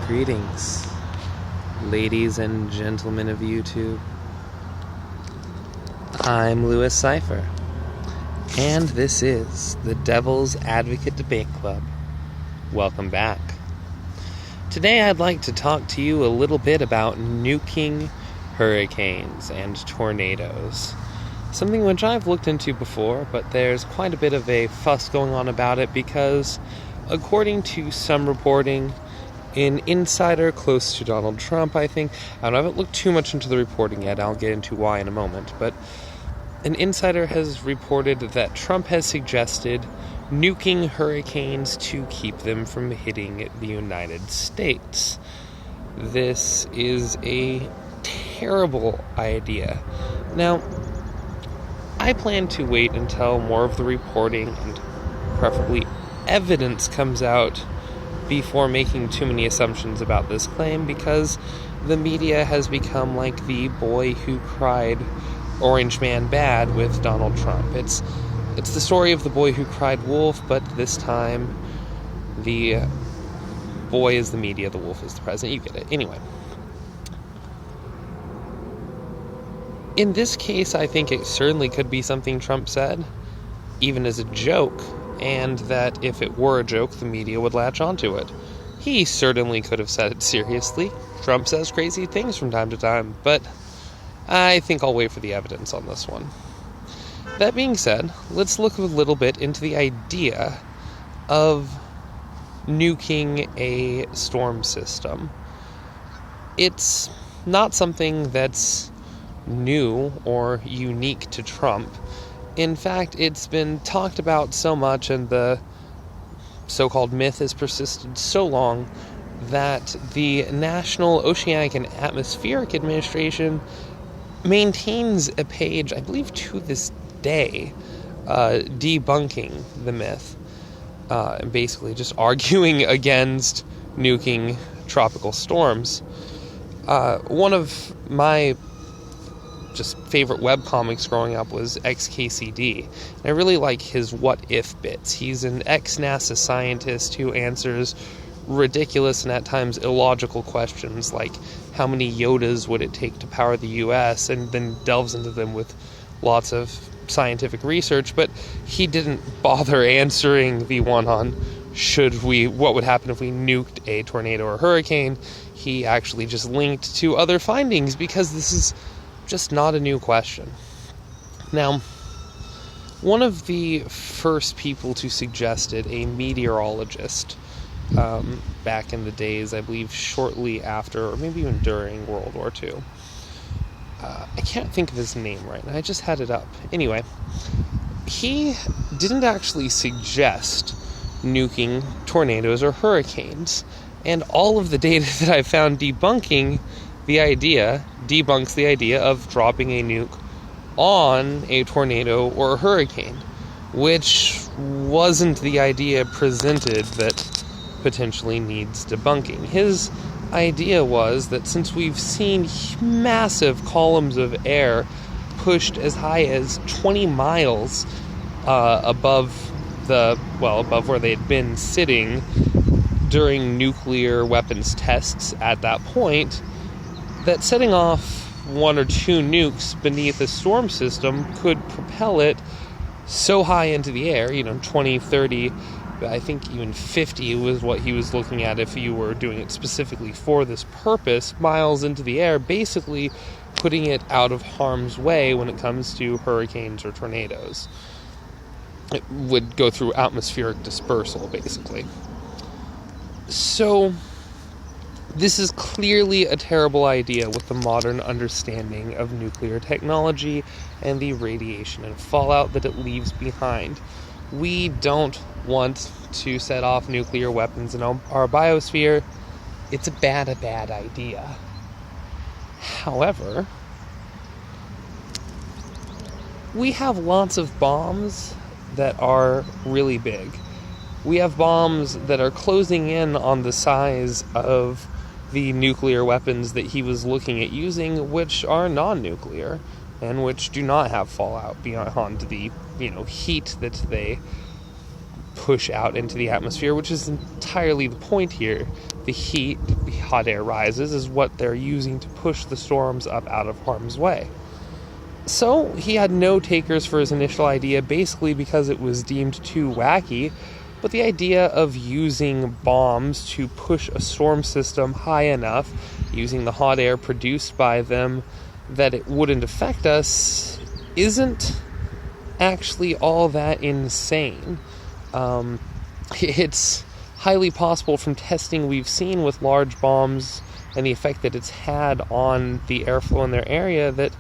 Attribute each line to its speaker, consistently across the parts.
Speaker 1: Greetings, ladies and gentlemen of YouTube. I'm Lewis Cipher, and this is the Devil's Advocate Debate Club. Welcome back. Today I'd like to talk to you a little bit about nuking hurricanes and tornadoes. Something which I've looked into before, but there's quite a bit of a fuss going on about it because, according to some reporting, an insider close to Donald Trump, I haven't looked too much into the reporting yet, I'll get into why in a moment, but an insider has reported that Trump has suggested nuking hurricanes to keep them from hitting the United States. This is a terrible idea. Now, I plan to wait until more of the reporting and preferably evidence comes out before making too many assumptions about this claim, because the media has become like the boy who cried Orange Man bad with Donald Trump. It's the story of the boy who cried wolf, but this time the boy is the media, the wolf is the president. You get it. Anyway. In this case, I think it certainly could be something Trump said, even as a joke, and that if it were a joke, the media would latch onto it. He certainly could have said it seriously. Trump says crazy things from time to time, but I think I'll wait for the evidence on this one. That being said, let's look a little bit into the idea of nuking a storm system. It's not something that's new or unique to Trump. In fact, it's been talked about so much, and the so-called myth has persisted so long that the National Oceanic and Atmospheric Administration maintains a page, I believe to this day, debunking the myth, and basically just arguing against nuking tropical storms. One of my just favorite webcomics growing up was XKCD. And I really like his what if bits. He's an ex-NASA scientist who answers ridiculous and at times illogical questions like how many Yodas would it take to power the US, and then delves into them with lots of scientific research, but he didn't bother answering the one on what would happen if we nuked a tornado or hurricane. He actually just linked to other findings because this is just not a new question. Now, one of the first people to suggest it, a meteorologist, back in the days, I believe shortly after, or maybe even during World War II. I can't think of his name right now, I just had it up. Anyway, he didn't actually suggest nuking tornadoes or hurricanes, and all of the data that I found debunks the idea of dropping a nuke on a tornado or a hurricane, which wasn't the idea presented that potentially needs debunking. His idea was that since we've seen massive columns of air pushed as high as 20 miles above where they had been sitting during nuclear weapons tests at that point, that setting off one or two nukes beneath a storm system could propel it so high into the air, 20, 30, I think even 50 was what he was looking at if you were doing it specifically for this purpose, miles into the air, basically putting it out of harm's way when it comes to hurricanes or tornadoes. It would go through atmospheric dispersal, basically. So this is clearly a terrible idea with the modern understanding of nuclear technology and the radiation and fallout that it leaves behind. We don't want to set off nuclear weapons in our biosphere. It's a bad idea. However, we have lots of bombs that are really big. We have bombs that are closing in on the size of the nuclear weapons that he was looking at using, which are non-nuclear and which do not have fallout beyond the heat that they push out into the atmosphere, which is entirely the point here. The heat, the hot air rises, is what they're using to push the storms up out of harm's way. So he had no takers for his initial idea, basically because it was deemed too wacky, but the idea of using bombs to push a storm system high enough, using the hot air produced by them, that it wouldn't affect us, isn't actually all that insane. It's highly possible from testing we've seen with large bombs and the effect that it's had on the airflow in their area that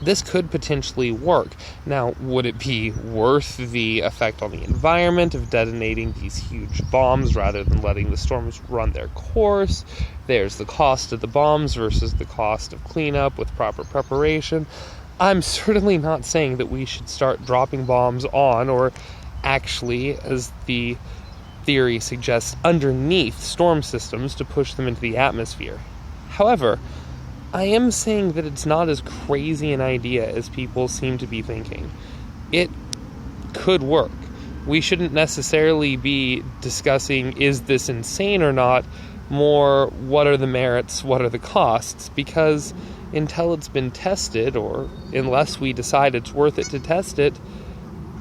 Speaker 1: this could potentially work. Now, would it be worth the effect on the environment of detonating these huge bombs rather than letting the storms run their course? There's the cost of the bombs versus the cost of cleanup with proper preparation. I'm certainly not saying that we should start dropping bombs on, or actually, as the theory suggests, underneath storm systems to push them into the atmosphere. However, I am saying that it's not as crazy an idea as people seem to be thinking. It could work. We shouldn't necessarily be discussing, is this insane or not, more what are the merits, what are the costs, because until it's been tested, or unless we decide it's worth it to test it,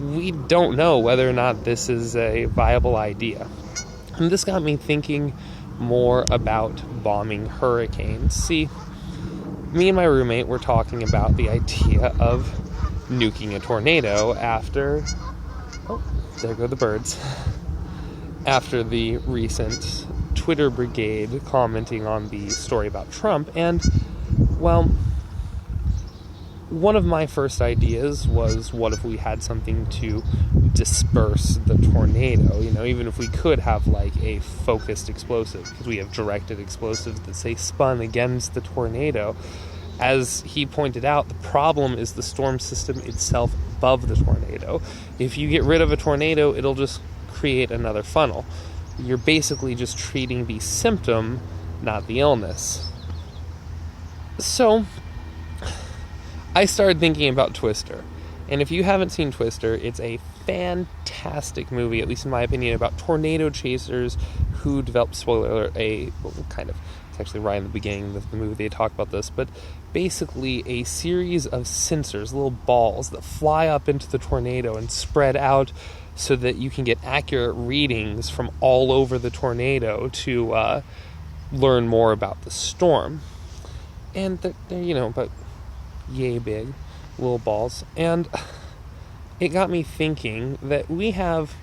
Speaker 1: we don't know whether or not this is a viable idea. And this got me thinking more about bombing hurricanes. See, me and my roommate were talking about the idea of nuking a tornado after... Oh, there go the birds. After the recent Twitter brigade commenting on the story about Trump. And, well, one of my first ideas was, what if we had something to disperse the tornado? You know, even if we could have, like, a focused explosive, because we have directed explosives that say spun against the tornado. As he pointed out, the problem is the storm system itself above the tornado. If you get rid of a tornado, it'll just create another funnel. You're basically just treating the symptom, not the illness. So, I started thinking about Twister. And if you haven't seen Twister, it's a fantastic movie, at least in my opinion, about tornado chasers who developed, spoiler alert, it's actually right in the beginning of the movie they talk about this, but basically a series of sensors, little balls that fly up into the tornado and spread out so that you can get accurate readings from all over the tornado to learn more about the storm. And they're about yay big little balls. And it got me thinking that we have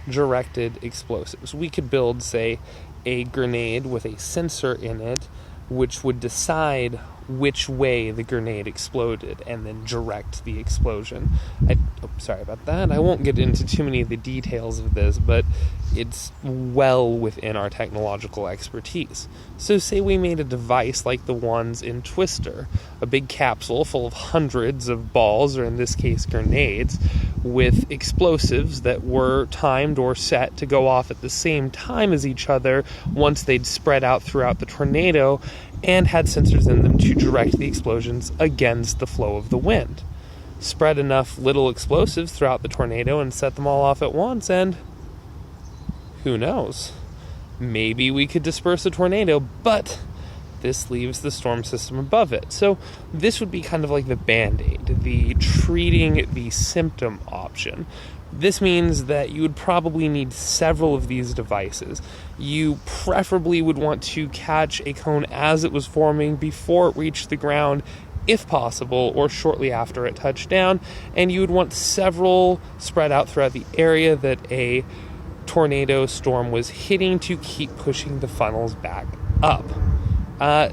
Speaker 1: directed explosives. We could build, say, a grenade with a sensor in it, which would decide which way the grenade exploded and then direct the explosion. Sorry about that. I won't get into too many of the details of this, but it's well within our technological expertise. So say we made a device like the ones in Twister, a big capsule full of hundreds of balls, or in this case grenades, with explosives that were timed or set to go off at the same time as each other once they'd spread out throughout the tornado, and had sensors in them to direct the explosions against the flow of the wind. Spread enough little explosives throughout the tornado and set them all off at once, and who knows? Maybe we could disperse a tornado, but this leaves the storm system above it. So this would be kind of like the Band-Aid, the treating the symptom option. This means that you would probably need several of these devices. You preferably would want to catch a cone as it was forming before it reached the ground, if possible, or shortly after it touched down, and you would want several spread out throughout the area that a tornado storm was hitting to keep pushing the funnels back up. I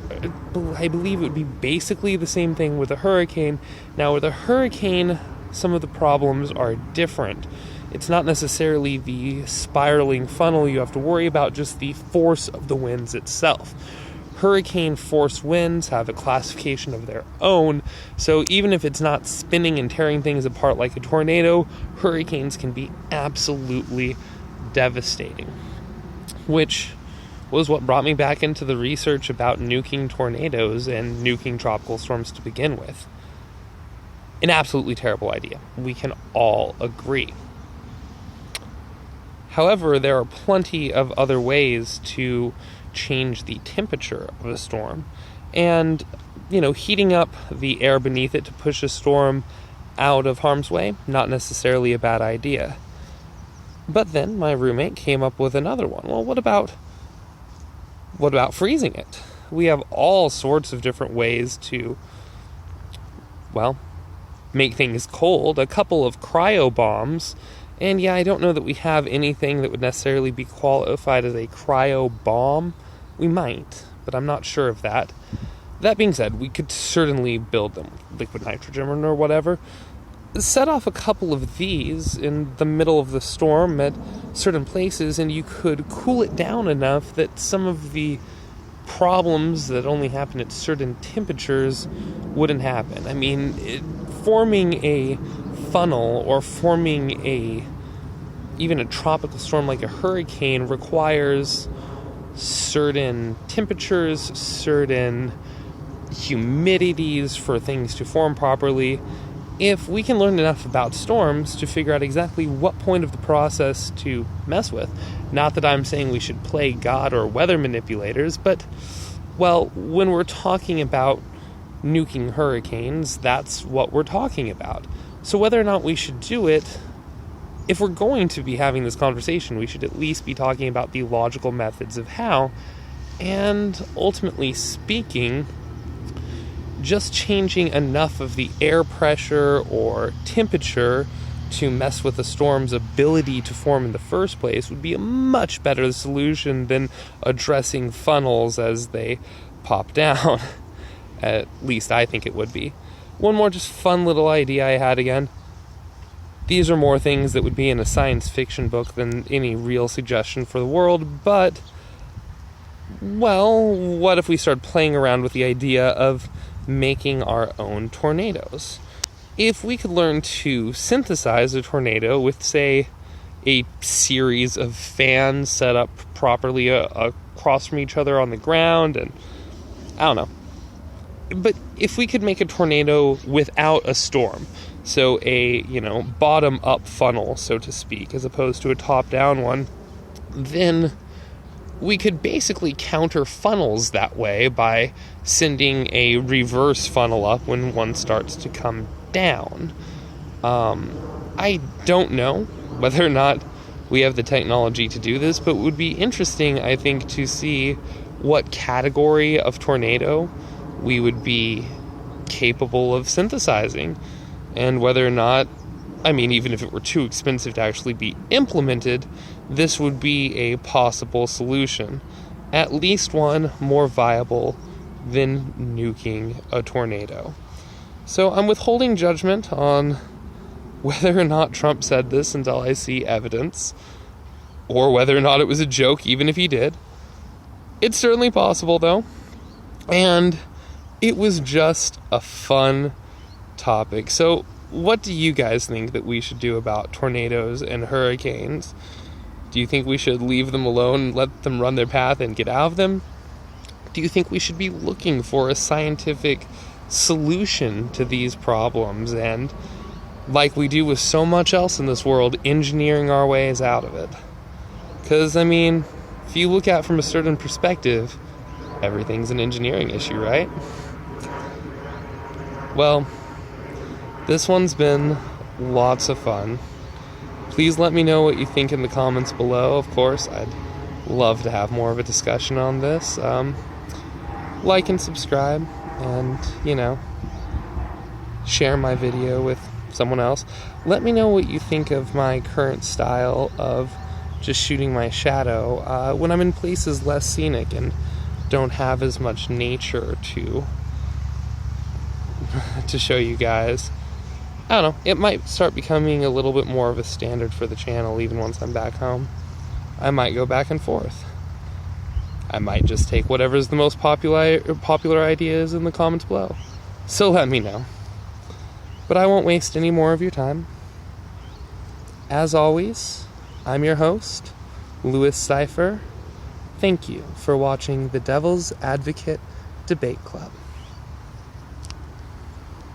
Speaker 1: believe it would be basically the same thing with a hurricane. Now, with a hurricane, some of the problems are different. It's not necessarily the spiraling funnel you have to worry about, just the force of the winds itself. Hurricane force winds have a classification of their own, so even if it's not spinning and tearing things apart like a tornado, hurricanes can be absolutely devastating. Which was what brought me back into the research about nuking tornadoes and nuking tropical storms to begin with. An absolutely terrible idea. We can all agree. However, there are plenty of other ways to change the temperature of a storm. And, heating up the air beneath it to push a storm out of harm's way, not necessarily a bad idea. But then my roommate came up with another one. Well, what about freezing it? We have all sorts of different ways to, make things cold. A couple of cryo bombs. And I don't know that we have anything that would necessarily be qualified as a cryo bomb. We might, but I'm not sure of that. That being said, we could certainly build them, liquid nitrogen or whatever. Set off a couple of these in the middle of the storm at certain places, and you could cool it down enough that some of the problems that only happen at certain temperatures wouldn't happen. I mean, forming a funnel or forming even a tropical storm like a hurricane requires certain temperatures, certain humidities for things to form properly. If we can learn enough about storms to figure out exactly what point of the process to mess with, not that I'm saying we should play God or weather manipulators, but, when we're talking about nuking hurricanes, that's what we're talking about. So whether or not we should do it, if we're going to be having this conversation, we should at least be talking about the logical methods of how, and ultimately speaking, just changing enough of the air pressure or temperature to mess with a storm's ability to form in the first place would be a much better solution than addressing funnels as they pop down. At least I think it would be. One more just fun little idea I had again. These are more things that would be in a science fiction book than any real suggestion for the world, but, what if we started playing around with the idea of making our own tornadoes? If we could learn to synthesize a tornado with, say, a series of fans set up properly across from each other on the ground, and I don't know. But if we could make a tornado without a storm, so a, bottom-up funnel, so to speak, as opposed to a top-down one, then we could basically counter funnels that way by sending a reverse funnel up when one starts to come down. I don't know whether or not we have the technology to do this, but it would be interesting, I think, to see what category of tornado we would be capable of synthesizing, and whether or not, even if it were too expensive to actually be implemented, this would be a possible solution. At least one more viable than nuking a tornado. So I'm withholding judgment on whether or not Trump said this until I see evidence, or whether or not it was a joke, even if he did. It's certainly possible, though. And it was just a fun topic. So what do you guys think that we should do about tornadoes and hurricanes? Do you think we should leave them alone and let them run their path and get out of them? Do you think we should be looking for a scientific solution to these problems and, like we do with so much else in this world, engineering our ways out of it? Because, if you look at it from a certain perspective, everything's an engineering issue, right? Well, this one's been lots of fun. Please let me know what you think in the comments below. Of course, I'd love to have more of a discussion on this. Like and subscribe, and, share my video with someone else. Let me know what you think of my current style of just shooting my shadow when I'm in places less scenic and don't have as much nature to show you guys. I don't know, it might start becoming a little bit more of a standard for the channel even once I'm back home. I might go back and forth. I might just take whatever's the most popular ideas in the comments below. So let me know. But I won't waste any more of your time. As always, I'm your host, Cipher. Thank you for watching the Devil's Advocate Debate Club.